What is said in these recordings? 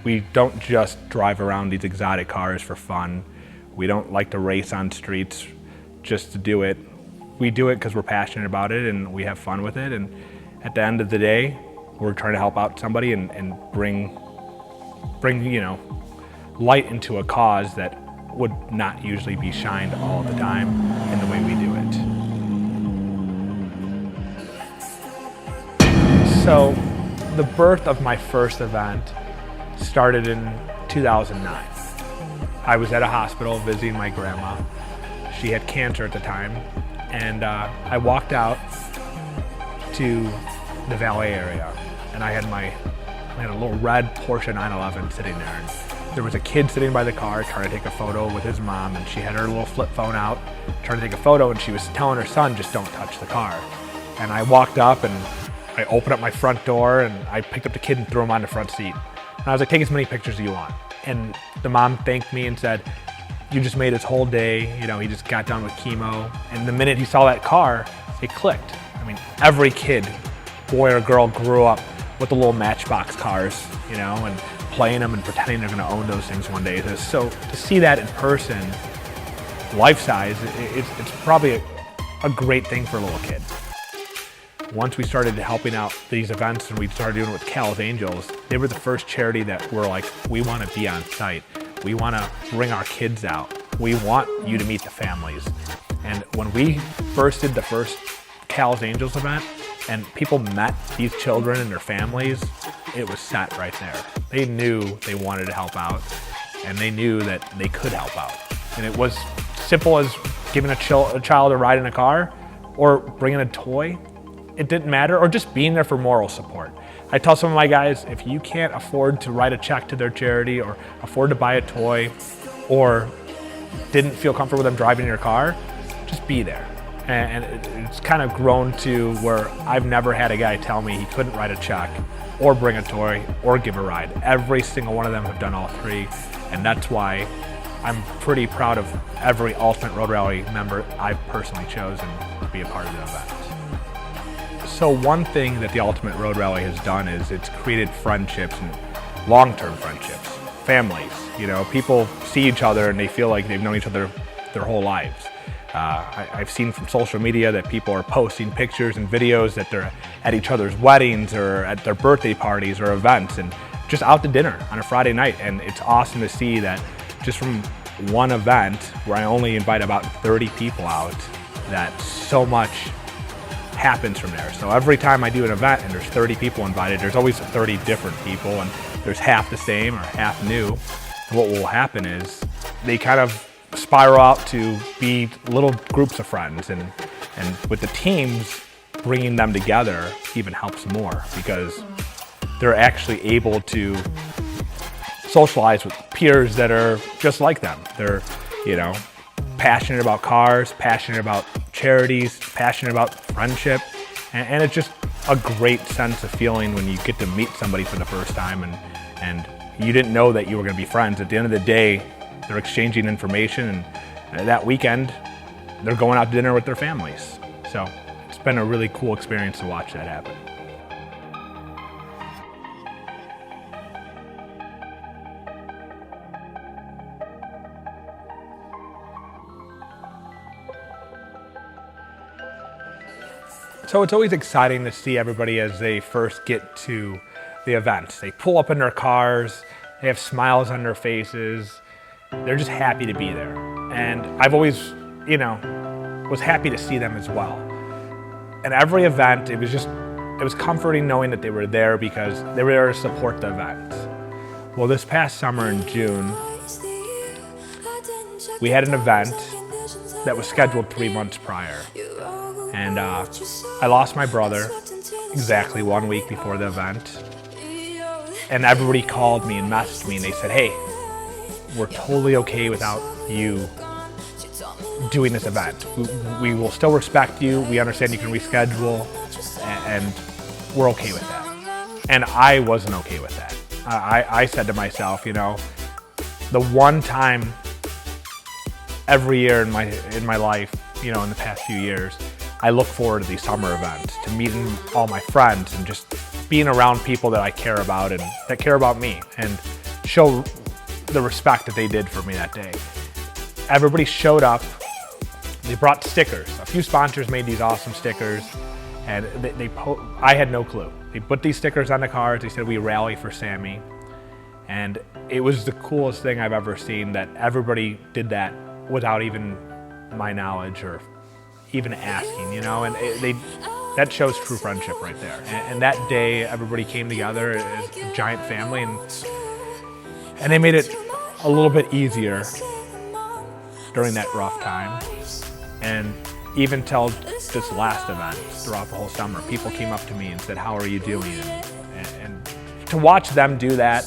We don't just drive around these exotic cars for fun. We don't like to race on streets just to do it. We do it because we're passionate about it and we have fun with it. And at the end of the day, we're trying to help out somebody and bring light into a cause that would not usually be shined all the time in the way we do it. So the birth of my first event started in 2009. I was at a hospital visiting my grandma. She had cancer at the time, and I walked out to the valet area, and I had a little red Porsche 911 sitting there. And there was a kid sitting by the car trying to take a photo with his mom, and she had her little flip phone out trying to take a photo, and she was telling her son, just don't touch the car. And I walked up and I opened up my front door and I picked up the kid and threw him on the front seat. And I was like, take as many pictures as you want. And the mom thanked me and said, you just made his whole day. He just got done with chemo. And the minute he saw that car, it clicked. I mean, every kid, boy or girl, grew up with the little Matchbox cars, and playing them and pretending they're gonna own those things one day. So to see that in person, life size, it's probably a great thing for a little kid. Once we started helping out these events and we started doing it with Cal's Angels, they were the first charity that were like, we want to be on site. We want to bring our kids out. We want you to meet the families. And when we first did the first Cal's Angels event and people met these children and their families, it was set right there. They knew they wanted to help out and they knew that they could help out. And it was simple as giving a child a ride in a car or bringing a toy. It didn't matter, or just being there for moral support. I tell some of my guys, if you can't afford to write a check to their charity or afford to buy a toy or didn't feel comfortable with them driving your car, just be there. And it's kind of grown to where I've never had a guy tell me he couldn't write a check or bring a toy or give a ride. Every single one of them have done all three, and that's why I'm pretty proud of every Ultimate Road Rally member I've personally chosen to be a part of the event. So one thing that the Ultimate Road Rally has done is it's created friendships and long-term friendships, families. People see each other and they feel like they've known each other their whole lives. I've seen from social media that people are posting pictures and videos that they're at each other's weddings or at their birthday parties or events and just out to dinner on a Friday night. And it's awesome to see that just from one event where I only invite about 30 people out, that so much happens from there. So every time I do an event and there's 30 people invited, there's always 30 different people and there's half the same or half new. And what will happen is they kind of spiral out to be little groups of friends, and with the teams, bringing them together even helps more because they're actually able to socialize with peers that are just like them. They're, passionate about cars, passionate about charities, passionate about friendship, and it's just a great sense of feeling when you get to meet somebody for the first time and you didn't know that you were going to be friends. At the end of the day, they're exchanging information, and that weekend, they're going out to dinner with their families. So it's been a really cool experience to watch that happen. So it's always exciting to see everybody as they first get to the event. They pull up in their cars, they have smiles on their faces, they're just happy to be there. And I've always, was happy to see them as well. And every event, it was comforting knowing that they were there because they were there to support the event. Well, this past summer in June, we had an event that was scheduled 3 months prior. And I lost my brother exactly 1 week before the event. And everybody called me and messaged me and they said, hey, we're totally okay without you doing this event. We will still respect you. We understand you can reschedule and we're okay with that. And I wasn't okay with that. I said to myself, the one time every year in my life, in the past few years, I look forward to these summer events, to meeting all my friends and just being around people that I care about and that care about me. And show the respect that they did for me that day. Everybody showed up. They brought stickers. A few sponsors made these awesome stickers, and I had no clue. They put these stickers on the cars. They said, "We rally for Sammy." And it was the coolest thing I've ever seen, that everybody did that without even my knowledge or even asking, you know, and that shows true friendship right there. And that day, everybody came together as a giant family, and they made it a little bit easier during that rough time. And even till this last event, throughout the whole summer, people came up to me and said, "How are you doing?" And to watch them do that,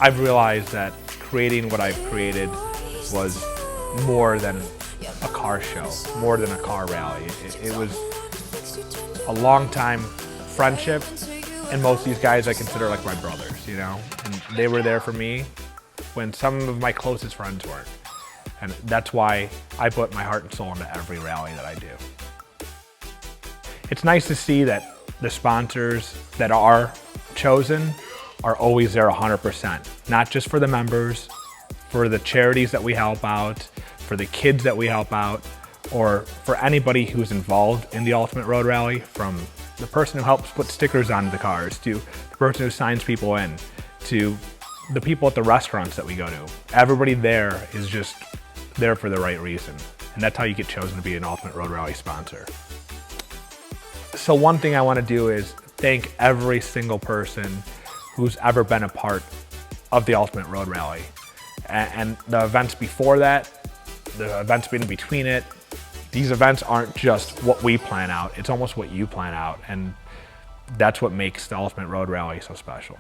I've realized that creating what I've created was more than a car show, more than a car rally. It was a long time friendship, and most of these guys I consider like my brothers, you know? And they were there for me when some of my closest friends weren't. And that's why I put my heart and soul into every rally that I do. It's nice to see that the sponsors that are chosen are always there 100%, not just for the members, for the charities that we help out, for the kids that we help out, or for anybody who's involved in the Ultimate Road Rally, from the person who helps put stickers on the cars, to the person who signs people in, to the people at the restaurants that we go to. Everybody there is just there for the right reason. And that's how you get chosen to be an Ultimate Road Rally sponsor. So one thing I want to do is thank every single person who's ever been a part of the Ultimate Road Rally. And the events before that, the events in between it, these events aren't just what we plan out, it's almost what you plan out. And that's what makes the Ultimate Road Rally so special.